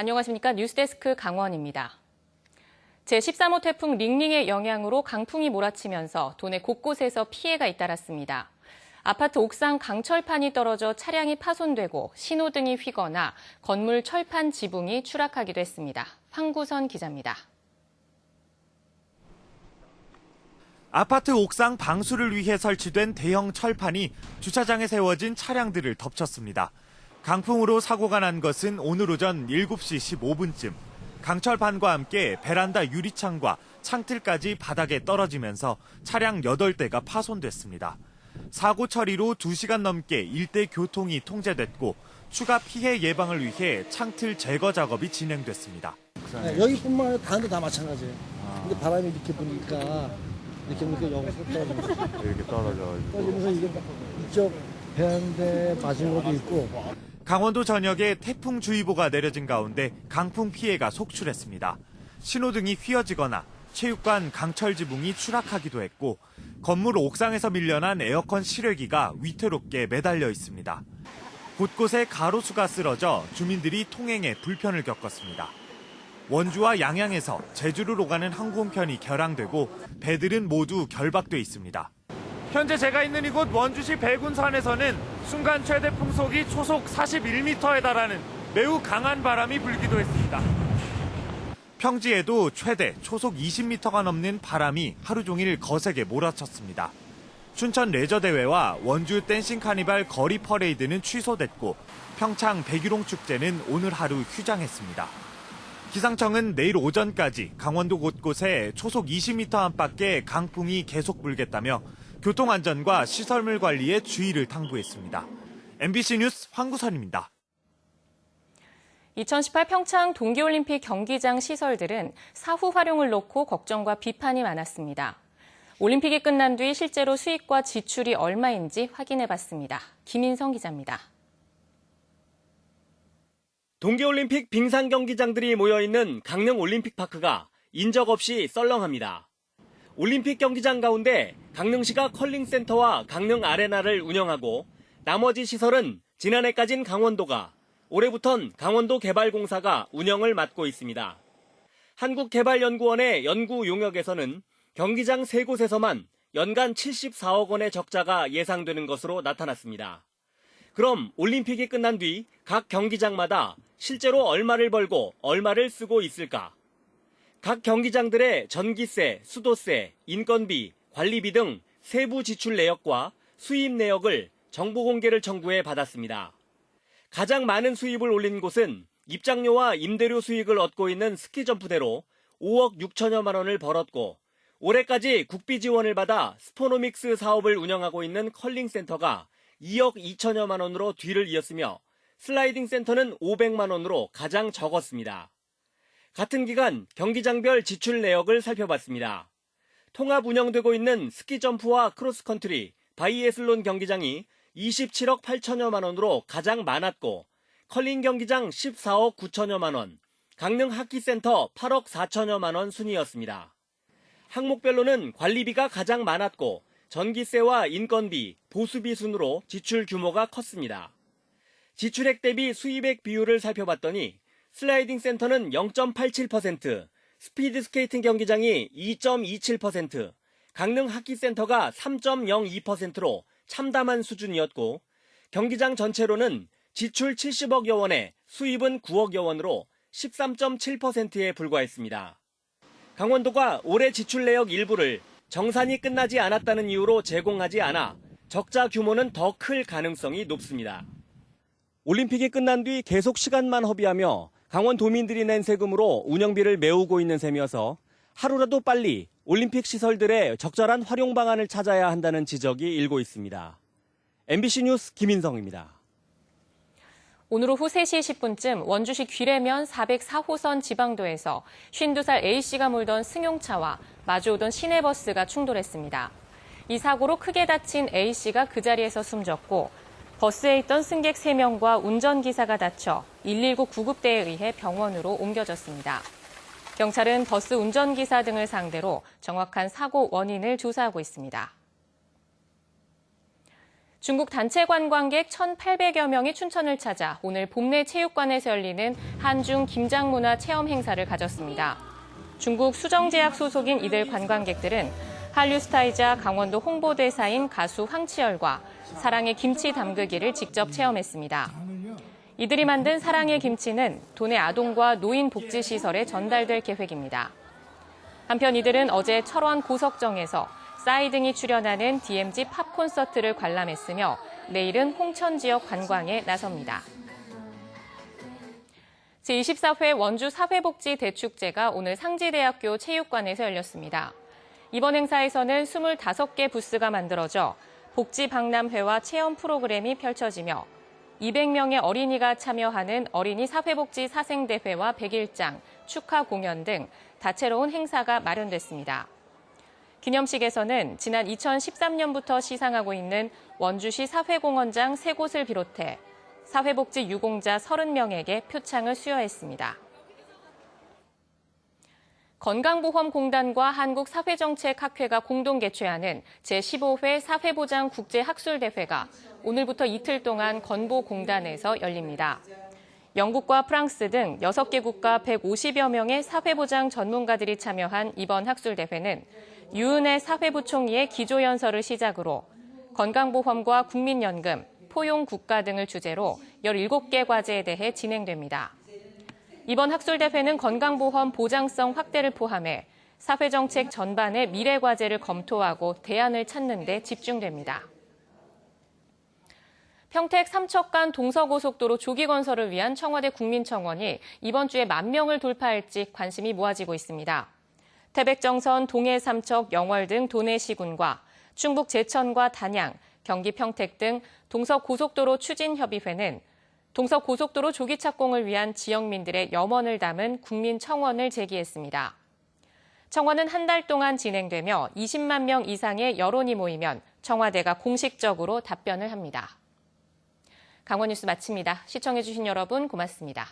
안녕하십니까. 뉴스데스크 강원입니다. 제13호 태풍 링링의 영향으로 강풍이 몰아치면서 도내 곳곳에서 피해가 잇따랐습니다. 아파트 옥상 강철판이 떨어져 차량이 파손되고 신호등이 휘거나 건물 철판 지붕이 추락하기도 했습니다. 황구선 기자입니다. 아파트 옥상 방수를 위해 설치된 대형 철판이 주차장에 세워진 차량들을 덮쳤습니다. 강풍으로 사고가 난 것은 오늘 오전 7시 15분쯤. 강철판과 함께 베란다 유리창과 창틀까지 바닥에 떨어지면서 차량 8대가 파손됐습니다. 사고 처리로 2시간 넘게 일대 교통이 통제됐고 추가 피해 예방을 위해 창틀 제거 작업이 진행됐습니다. 네, 여기뿐만 아니라 다른 데 다 마찬가지예요. 근데 바람이 이렇게 부니까 여기서 이렇게 떨어지면서 이게 이쪽 베란다에 맞은 것도 있고. 강원도 전역에 태풍주의보가 내려진 가운데 강풍 피해가 속출했습니다. 신호등이 휘어지거나 체육관 강철 지붕이 추락하기도 했고 건물 옥상에서 밀려난 에어컨 실외기가 위태롭게 매달려 있습니다. 곳곳에 가로수가 쓰러져 주민들이 통행에 불편을 겪었습니다. 원주와 양양에서 제주를 오가는 항공편이 결항되고 배들은 모두 결박돼 있습니다. 현재 제가 있는 이곳 원주시 백운산에서는 순간 최대 풍속이 초속 41m에 달하는 매우 강한 바람이 불기도 했습니다. 평지에도 최대 초속 20m가 넘는 바람이 하루 종일 거세게 몰아쳤습니다. 춘천 레저대회와 원주 댄싱 카니발 거리 퍼레이드는 취소됐고 평창 백일홍 축제는 오늘 하루 휴장했습니다. 기상청은 내일 오전까지 강원도 곳곳에 초속 20m 안팎의 강풍이 계속 불겠다며 교통안전과 시설물 관리에 주의를 당부했습니다. MBC 뉴스 황구선입니다. 2018 평창 동계올림픽 경기장 시설들은 사후 활용을 놓고 걱정과 비판이 많았습니다. 올림픽이 끝난 뒤 실제로 수익과 지출이 얼마인지 확인해봤습니다. 김인성 기자입니다. 동계올림픽 빙상 경기장들이 모여있는 강릉 올림픽파크가 인적 없이 썰렁합니다. 올림픽 경기장 가운데 강릉시가 컬링센터와 강릉 아레나를 운영하고 나머지 시설은 지난해까진 강원도가, 올해부턴 강원도개발공사가 운영을 맡고 있습니다. 한국개발연구원의 연구 용역에서는 경기장 3곳에서만 연간 74억 원의 적자가 예상되는 것으로 나타났습니다. 그럼 올림픽이 끝난 뒤 각 경기장마다 실제로 얼마를 벌고 얼마를 쓰고 있을까? 각 경기장들의 전기세, 수도세, 인건비, 관리비 등 세부 지출 내역과 수입 내역을 정보 공개를 청구해 받았습니다. 가장 많은 수입을 올린 곳은 입장료와 임대료 수익을 얻고 있는 스키점프대로 5억 6천여만 원을 벌었고 올해까지 국비 지원을 받아 스포노믹스 사업을 운영하고 있는 컬링센터가 2억 2천여만 원으로 뒤를 이었으며 슬라이딩 센터는 500만 원으로 가장 적었습니다. 같은 기간 경기장별 지출 내역을 살펴봤습니다. 통합 운영되고 있는 스키점프와 크로스컨트리, 바이애슬론 경기장이 27억 8천여만 원으로 가장 많았고 컬링 경기장 14억 9천여만 원, 강릉 하키센터 8억 4천여만 원 순이었습니다. 항목별로는 관리비가 가장 많았고 전기세와 인건비, 보수비 순으로 지출 규모가 컸습니다. 지출액 대비 수입액 비율을 살펴봤더니 슬라이딩 센터는 0.87%, 스피드 스케이팅 경기장이 2.27%, 강릉 하키센터가 3.02%로 참담한 수준이었고 경기장 전체로는 지출 70억여 원에 수입은 9억여 원으로 13.7%에 불과했습니다. 강원도가 올해 지출 내역 일부를 정산이 끝나지 않았다는 이유로 제공하지 않아 적자 규모는 더 클 가능성이 높습니다. 올림픽이 끝난 뒤 계속 시간만 허비하며 강원도민들이 낸 세금으로 운영비를 메우고 있는 셈이어서 하루라도 빨리 올림픽 시설들의 적절한 활용 방안을 찾아야 한다는 지적이 일고 있습니다. MBC 뉴스 김인성입니다. 오늘 오후 3시 10분쯤 원주시 귀래면 404호선 지방도에서 52살 A씨가 몰던 승용차와 마주오던 시내버스가 충돌했습니다. 이 사고로 크게 다친 A씨가 그 자리에서 숨졌고 버스에 있던 승객 3명과 운전기사가 다쳐 119 구급대에 의해 병원으로 옮겨졌습니다. 경찰은 버스 운전기사 등을 상대로 정확한 사고 원인을 조사하고 있습니다. 중국 단체 관광객 1,800여 명이 춘천을 찾아 오늘 봄내 체육관에서 열리는 한중 김장문화 체험 행사를 가졌습니다. 중국 수정제약 소속인 이들 관광객들은 한류스타이자 강원도 홍보대사인 가수 황치열과 사랑의 김치 담그기를 직접 체험했습니다. 이들이 만든 사랑의 김치는 도내 아동과 노인 복지시설에 전달될 계획입니다. 한편 이들은 어제 철원 고석정에서 싸이 등이 출연하는 DMZ 팝 콘서트를 관람했으며 내일은 홍천 지역 관광에 나섭니다. 제24회 원주 사회복지 대축제가 오늘 상지대학교 체육관에서 열렸습니다. 이번 행사에서는 25개 부스가 만들어져 복지박람회와 체험 프로그램이 펼쳐지며 200명의 어린이가 참여하는 어린이 사회복지 사생대회와 백일장, 축하 공연 등 다채로운 행사가 마련됐습니다. 기념식에서는 지난 2013년부터 시상하고 있는 원주시 사회공헌장 3곳을 비롯해 사회복지 유공자 30명에게 표창을 수여했습니다. 건강보험공단과 한국사회정책학회가 공동 개최하는 제15회 사회보장 국제학술대회가 오늘부터 이틀 동안 건보공단에서 열립니다. 영국과 프랑스 등 6개 국가 150여 명의 사회보장 전문가들이 참여한 이번 학술대회는 유은혜 사회부총리의 기조연설을 시작으로 건강보험과 국민연금, 포용국가 등을 주제로 17개 과제에 대해 진행됩니다. 이번 학술대회는 건강보험 보장성 확대를 포함해 사회정책 전반의 미래 과제를 검토하고 대안을 찾는 데 집중됩니다. 평택 삼척간 동서고속도로 조기 건설을 위한 청와대 국민청원이 이번 주에 10,000명을 돌파할지 관심이 모아지고 있습니다. 태백정선, 동해 삼척, 영월 등 도내시군과 충북 제천과 단양, 경기 평택 등 동서고속도로 추진협의회는 동서고속도로 조기 착공을 위한 지역민들의 염원을 담은 국민청원을 제기했습니다. 청원은 한 달 동안 진행되며 20만 명 이상의 여론이 모이면 청와대가 공식적으로 답변을 합니다. 강원뉴스 마칩니다. 시청해주신 여러분 고맙습니다.